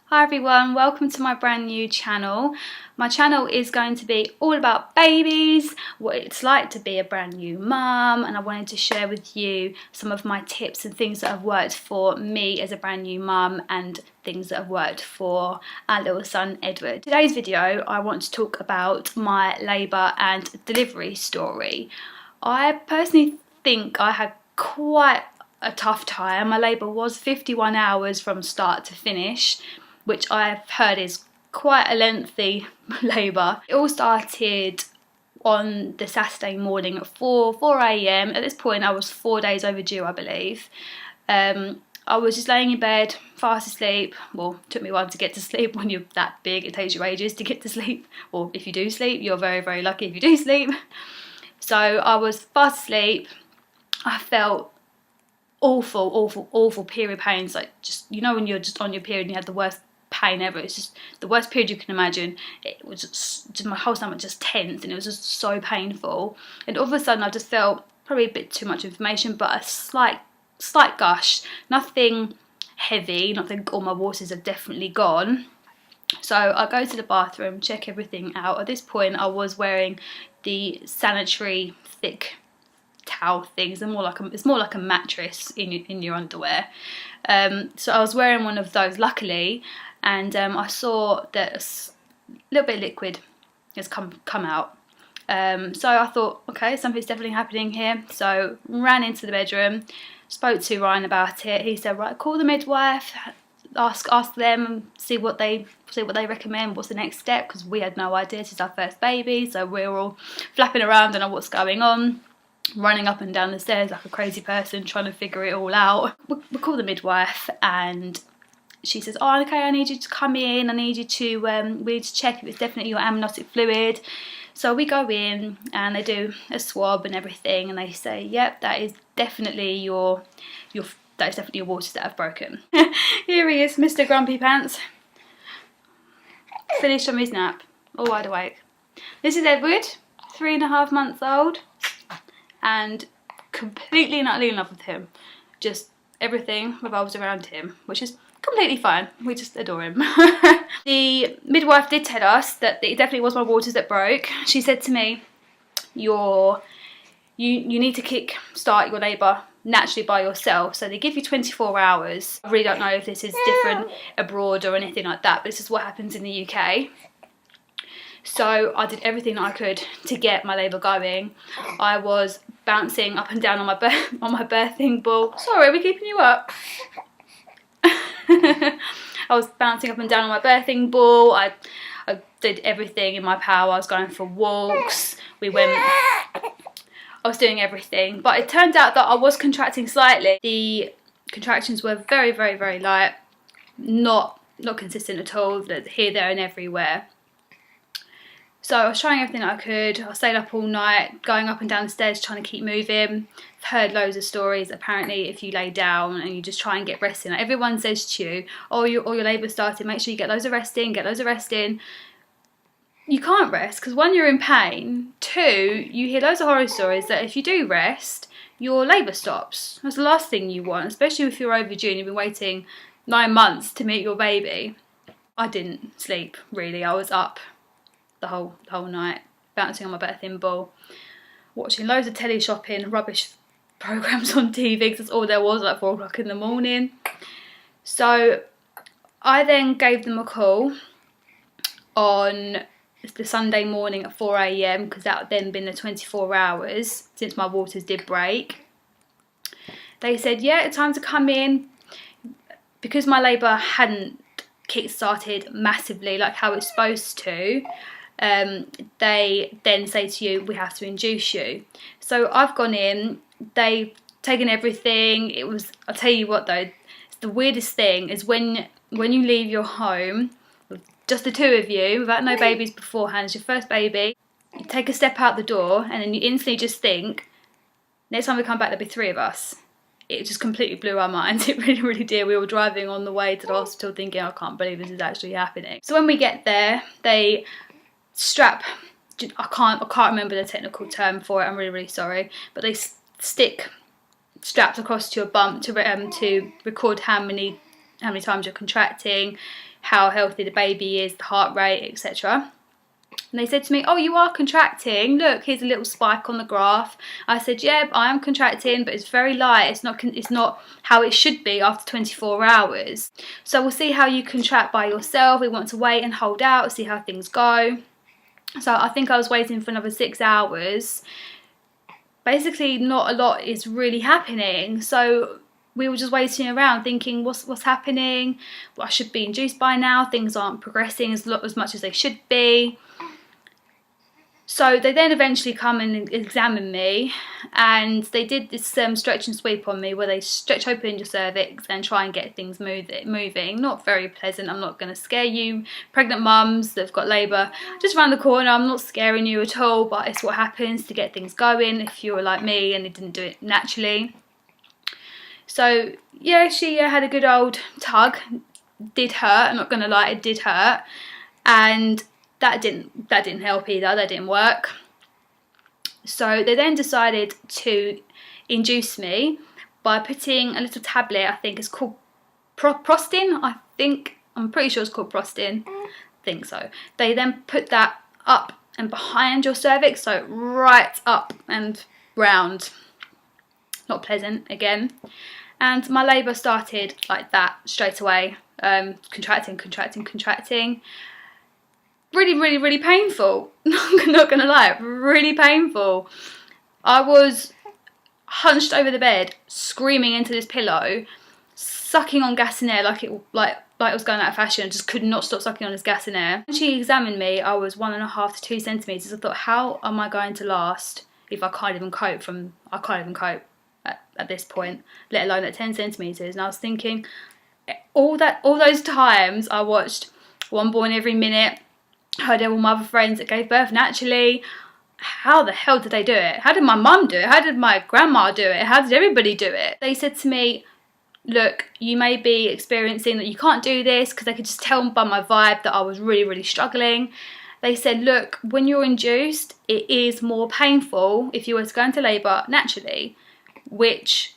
Hi everyone, welcome to my brand new channel. My channel is going to be all about babies, what it's like to be a brand new mum, and I wanted to share with you some of my tips and things that have worked for me as a brand new mum and things that have worked for our little son Edward. Today's video I want to talk about my labour and delivery story. I personally think I had quite a tough time. My labour was 51 hours from start to finish, which I've heard is quite a lengthy labour. It all started on the Saturday morning at 4 a.m. At this point I was 4 days overdue, I believe. I was just laying in bed, fast asleep. Well, it took me a while to get to sleep. When you're that big, it takes you ages to get to sleep. Or if you do sleep, you're very, very lucky if you do sleep. So I was fast asleep. I felt awful period pains, like, just, you know, when you're just on your period and you have the worst pain ever. It's just the worst period you can imagine. It was just my whole stomach just tense and it was just so painful, and all of a sudden I just felt probably a bit too much information, but a slight gush, nothing heavy, nothing. All my waters have definitely gone. So I go to the bathroom, check everything out. At this point I was wearing the sanitary thick towel things. It's more like a mattress in your underwear. So I was wearing one of those, luckily, and I saw that a little bit of liquid has come out. So I thought, okay, something's definitely happening here. So ran into the bedroom, spoke to Ryan about it. He said, right, call the midwife, ask them, see what they recommend, what's the next step, because we had no idea. This is our first baby, so we were all flapping around and know what's going on, running up and down the stairs like a crazy person trying to figure it all out. We call the midwife and she says, oh, okay, I need you to come in, I need you to we need to check if it's definitely your amniotic fluid. So we go in and they do a swab and everything, and they say, yep, that is definitely your waters that have broken. Here he is, Mr. Grumpy Pants, finished from his nap, all wide awake. This is Edward, 3.5 months old, and completely and utterly in love with him. Just everything revolves around him, which is completely fine. We just adore him. The midwife did tell us that it definitely was my waters that broke. She said to me, you need to kick-start your labour naturally by yourself. So they give you 24 hours. I really don't know if this is different abroad or anything like that, but this is what happens in the UK. So I did everything that I could to get my labour going. I was bouncing up and down on my birthing ball. Sorry, are we keeping you up? I was bouncing up and down on my birthing ball. I did everything in my power. I was going for walks. I was doing everything. But it turned out that I was contracting slightly. The contractions were very, very, very light. Not consistent at all. Here, there and everywhere. So I was trying everything that I could. I stayed up all night, going up and down the stairs, trying to keep moving. I've heard loads of stories. Apparently, if you lay down and you just try and get rest in, like, everyone says to you, oh, your labour started, make sure you get loads of rest in, You can't rest, because one, you're in pain. Two, you hear loads of horror stories that if you do rest, your labour stops. That's the last thing you want, especially if you're overdue and you've been waiting 9 months to meet your baby. I didn't sleep, really. I was up the whole night, bouncing on my birthing ball, watching loads of telly shopping, rubbish programmes on TV, because that's all there was, like 4 o'clock in the morning. So I then gave them a call on the Sunday morning at 4 a.m, because that had then been the 24 hours since my waters did break. They said, yeah, it's time to come in. Because my labour hadn't kick-started massively like how it's supposed to, they then say to you, we have to induce you. So I've gone in, they've taken everything. I'll tell you what though, the weirdest thing is when you leave your home with just the two of you, without no babies beforehand, it's your first baby, you take a step out the door and then you instantly just think, next time we come back there'll be 3 of us. It just completely blew our minds. It really, really did. We were driving on the way to the hospital thinking, I can't believe this is actually happening. So when we get there, they strap, I can't remember the technical term for it, I'm really, really sorry, but they stick straps across to your bump to record how many times you're contracting, how healthy the baby is, the heart rate, etc. And they said to me, oh, you are contracting. Look, here's a little spike on the graph. I said, yeah, I am contracting, but it's very light. It's not how it should be after 24 hours. So we'll see how you contract by yourself. We want to wait and hold out, see how things go. So I think I was waiting for another 6 hours. Basically, not a lot is really happening. So we were just waiting around thinking, what's happening? Well, I should be induced by now. Things aren't progressing as much as they should be. So they then eventually come and examine me, and they did this stretch and sweep on me where they stretch open your cervix and try and get things moving. Not very pleasant. I'm not going to scare you pregnant mums that've got labour just around the corner. I'm not scaring you at all, but it's what happens to get things going if you were like me and they didn't do it naturally. So yeah, she had a good old tug. Did hurt, I'm not going to lie, it did hurt. And that didn't help either, that didn't work. So they then decided to induce me by putting a little tablet, I think it's called Prostin, I'm pretty sure it's called Prostin, I think so. They then put that up and behind your cervix, so right up and round. Not pleasant again. And my labour started like that straight away, contracting. Really painful. Not gonna lie, really painful. I was hunched over the bed, screaming into this pillow, sucking on gas and air like it was going out of fashion. Just could not stop sucking on this gas and air. When she examined me, I was 1.5 to 2 centimetres. I thought, how am I going to last if I can't even cope at this point, let alone at 10 centimetres. And I was thinking, all those times I watched One Born Every Minute, heard all my other friends that gave birth naturally, how the hell did they do it? How did my mum do it? How did my grandma do it? How did everybody do it? They said to me, look, you may be experiencing that you can't do this, because they could just tell by my vibe that I was really struggling. They said, look, when you're induced, it is more painful if you were to go into labour naturally, which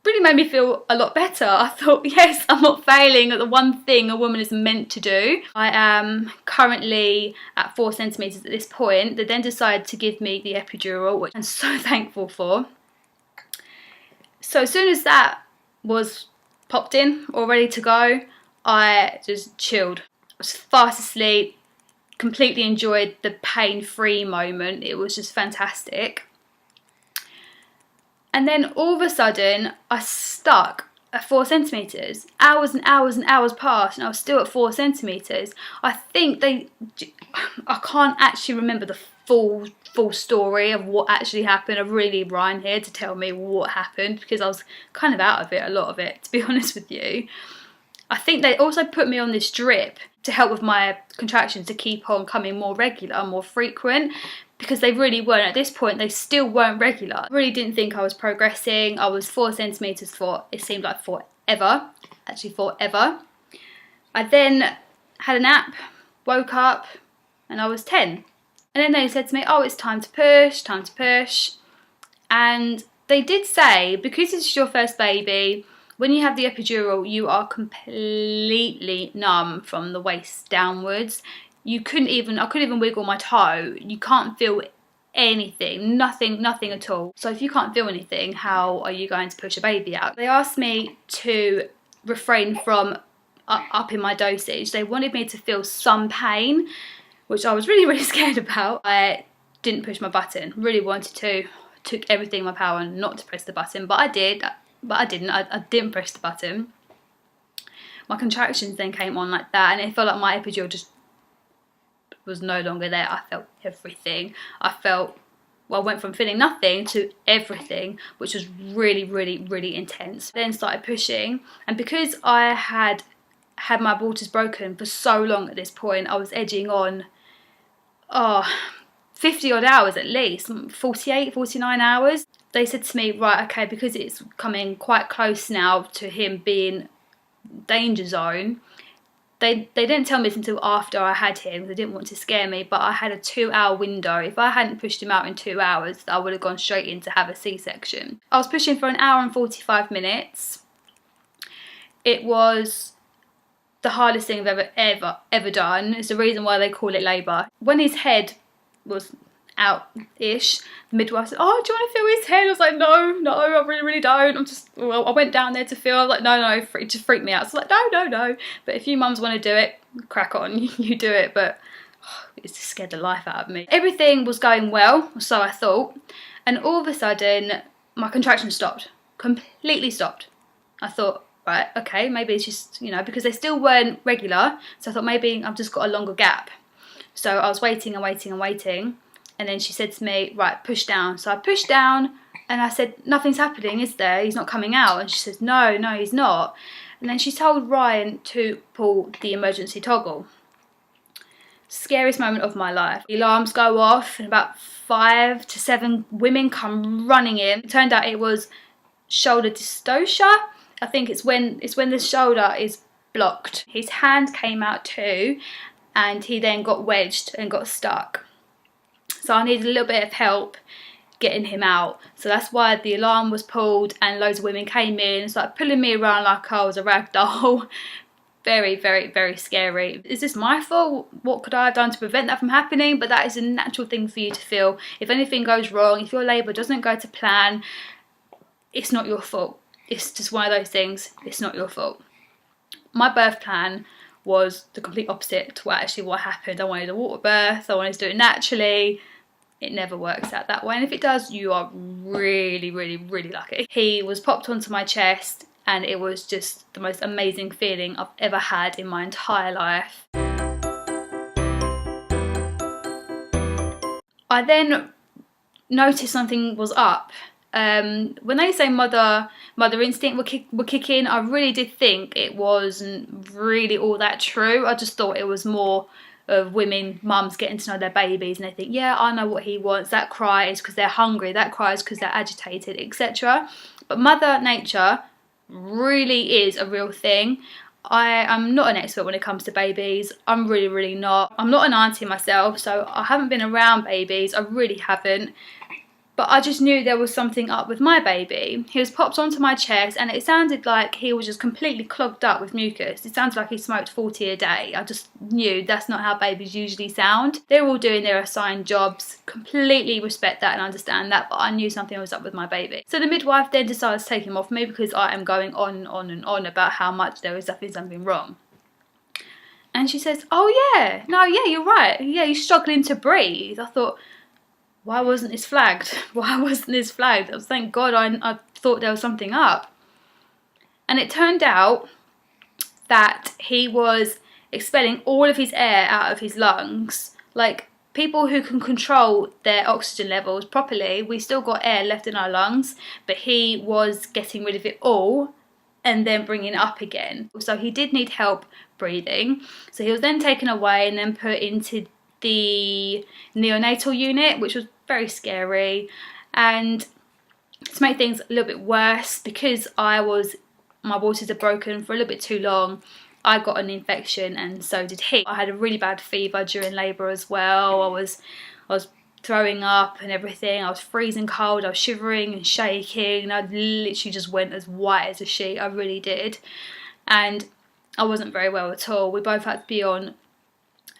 really made me feel a lot better. I thought, yes, I'm not failing at the one thing a woman is meant to do. I am currently at 4 centimetres at this point. They then decided to give me the epidural, which I'm so thankful for. So as soon as that was popped in, all ready to go, I just chilled. I was fast asleep, completely enjoyed the pain-free moment. It was just fantastic. And then all of a sudden, I stuck at 4 centimetres. Hours and hours passed, and I was still at 4 centimetres. I think I can't actually remember the full story of what actually happened. I really need Ryan here to tell me what happened, because I was kind of out of it, a lot of it, to be honest with you. I think they also put me on this drip to help with my contractions to keep on coming more regular, more frequent, because they really weren't. At this point, they still weren't regular. I really didn't think I was progressing. I was 4 centimetres for, it seemed like forever. Actually, forever. I then had a nap, woke up, and I was 10. And then they said to me, oh, it's time to push. And they did say, because it's your first baby, when you have the epidural, you are completely numb from the waist downwards. I couldn't even wiggle my toe. You can't feel anything, nothing at all. So if you can't feel anything, how are you going to push a baby out? They asked me to refrain from upping my dosage. They wanted me to feel some pain, which I was really scared about. I didn't push my button, really wanted to. Took everything in my power not to press the button, but I did. But I didn't. I didn't press the button. My contractions then came on like that, and it felt like my epidural just was no longer there. I felt everything. I went from feeling nothing to everything, which was really intense. Then started pushing, and because I had my waters broken for so long at this point, I was edging on 50 odd hours at least, 48, 49 hours. They said to me, right, okay, because it's coming quite close now to him being danger zone, they didn't tell me this until after I had him. They didn't want to scare me, but I had a 2-hour window. If I hadn't pushed him out in 2 hours, I would have gone straight in to have a C-section. I was pushing for 1 hour and 45 minutes. It was the hardest thing I've ever done. It's the reason why they call it labour. When his head was out-ish, the midwife said, "Oh, do you want to feel his head?" I was like, no, I really don't. I went down there to feel. I was like, no, it just freaked me out. So I was like, no. But if you mums want to do it, crack on, you do it. But it just scared the life out of me. Everything was going well, so I thought, and all of a sudden, my contractions stopped. Completely stopped. I thought, right, okay, maybe it's just, you know, because they still weren't regular, so I thought maybe I've just got a longer gap. So I was waiting, and then she said to me, right, push down. So I pushed down, and I said, nothing's happening, is there? He's not coming out. And she says, no, he's not. And then she told Ryan to pull the emergency toggle. Scariest moment of my life. The alarms go off, and about 5 to 7 women come running in. It turned out it was shoulder dystocia. I think it's when the shoulder is blocked. His hand came out too, and he then got wedged and got stuck. So I needed a little bit of help getting him out. So that's why the alarm was pulled and loads of women came in, started pulling me around like I was a rag doll. Very, very, very scary. Is this my fault? What could I have done to prevent that from happening? But that is a natural thing for you to feel. If anything goes wrong, if your labour doesn't go to plan, it's not your fault. It's just one of those things. It's not your fault. My birth plan was the complete opposite to what happened. I wanted a water birth. I wanted to do it naturally. It never works out that way. And if it does, you are really, really, really lucky. He was popped onto my chest, and it was just the most amazing feeling I've ever had in my entire life. I then noticed something was up. When they say mother instinct would kick in, I really did think it wasn't really all that true. I just thought it was more of mums getting to know their babies, and they think, yeah, I know what he wants. That cry is because they're hungry, that cry is because they're agitated, etc. But Mother Nature really is a real thing. I am not an expert when it comes to babies. I'm really, really not. I'm not an auntie myself, so I haven't been around babies. I really haven't. But I just knew there was something up with my baby. He was popped onto my chest, and it sounded like he was just completely clogged up with mucus. It sounded like he smoked 40 a day. I just knew that's not how babies usually sound. They're all doing their assigned jobs. Completely respect that and understand that, but I knew something was up with my baby. So the midwife then decided to take him off me because I am going on about how much there was definitely something wrong. And she says, oh yeah, no, yeah, you're right. Yeah, he's struggling to breathe. I thought, why wasn't this flagged? Why wasn't this flagged? Thank God I thought there was something up. And it turned out that he was expelling all of his air out of his lungs. Like, people who can control their oxygen levels properly, we still got air left in our lungs, but he was getting rid of it all and then bringing it up again. So he did need help breathing. So he was then taken away and then put into the neonatal unit, which was very scary. And to make things a little bit worse, because my waters had broken for a little bit too long, I got an infection and so did he. I had a really bad fever during labour as well. I was throwing up and everything. I was freezing cold. I was shivering and shaking, and I literally just went as white as a sheet. I really did. And I wasn't very well at all. We both had to be on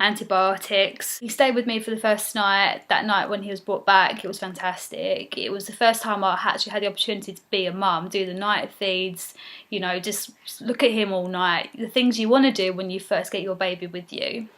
antibiotics. He stayed with me for the first night. That night when he was brought back, it was fantastic. It was the first time I actually had the opportunity to be a mum, do the night feeds, you know, just look at him all night. The things you want to do when you first get your baby with you.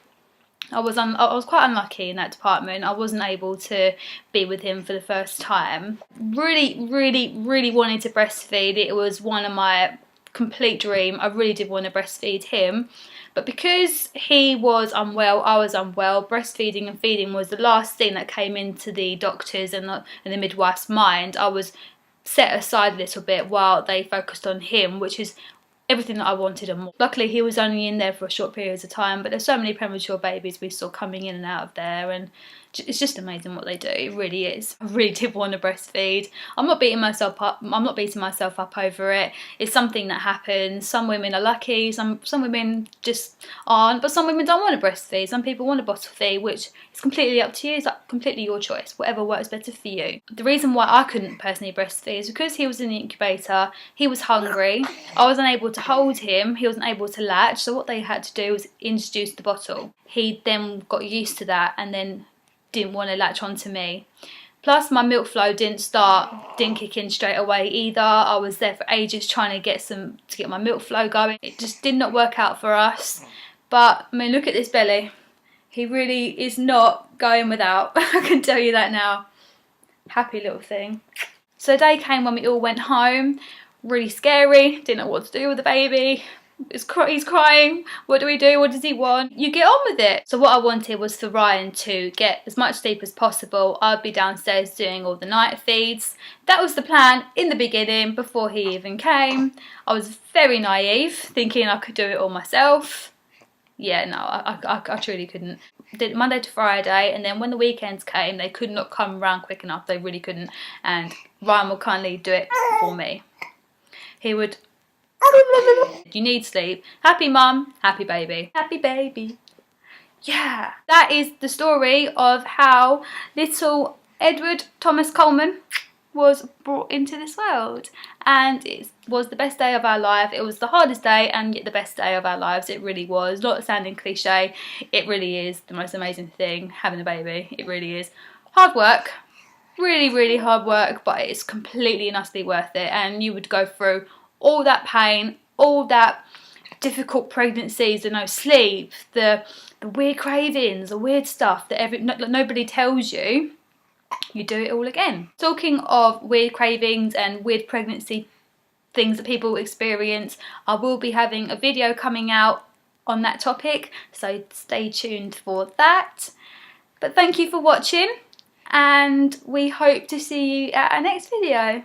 I was quite unlucky in that department. I wasn't able to be with him for the first time. Really, really, really wanted to breastfeed. It was one of my complete dream. I really did want to breastfeed him. But because he was unwell, I was unwell, breastfeeding and feeding was the last thing that came into the doctors and the midwife's mind. I was set aside a little bit while they focused on him, which is everything that I wanted and more. Luckily, he was only in there for a short period of time, but there's so many premature babies we saw coming in and out of there, and it's just amazing what they do. It really is. I really did want to breastfeed. I'm not beating myself up. I'm not beating myself up over it. It's something that happens. Some women are lucky. Some women just aren't. But some women don't want to breastfeed. Some people want to bottle feed, which is completely up to you. It's like completely your choice. Whatever works better for you. The reason why I couldn't personally breastfeed is because he was in the incubator. He was hungry. I wasn't able to hold him. He wasn't able to latch. So what they had to do was introduce the bottle. He then got used to that and then didn't want to latch on to me. Plus my milk flow didn't kick in straight away either. I was there for ages trying to get my milk flow going. It just did not work out for us. But I mean, look at this belly. He really is not going without. I can tell you that now. Happy little thing. So the day came when we all went home. Really scary. Didn't know what to do with the baby. He's crying. What do we do? What does he want? You get on with it. So what I wanted was for Ryan to get as much sleep as possible. I'd be downstairs doing all the night feeds. That was the plan in the beginning before he even came. I was very naive, thinking I could do it all myself. Yeah, no, I truly couldn't. Did it Monday to Friday, and then when the weekends came, they could not come around quick enough. They really couldn't. And Ryan would kindly do it for me. He would... You need sleep. Happy mum, happy baby. Happy baby. Yeah. That is the story of how little Edward Thomas Coleman was brought into this world. And it was the best day of our life. It was the hardest day and yet the best day of our lives. It really was. Not sounding cliche, it really is the most amazing thing, having a baby. It really is. Hard work. Really, really hard work, but it's completely and utterly worth it. And you would go through all that pain, all that difficult pregnancies, the no sleep, the weird cravings, the weird stuff that nobody tells you. You do it all again. Talking of weird cravings and weird pregnancy things that people experience, I will be having a video coming out on that topic, so stay tuned for that. But thank you for watching, and we hope to see you at our next video.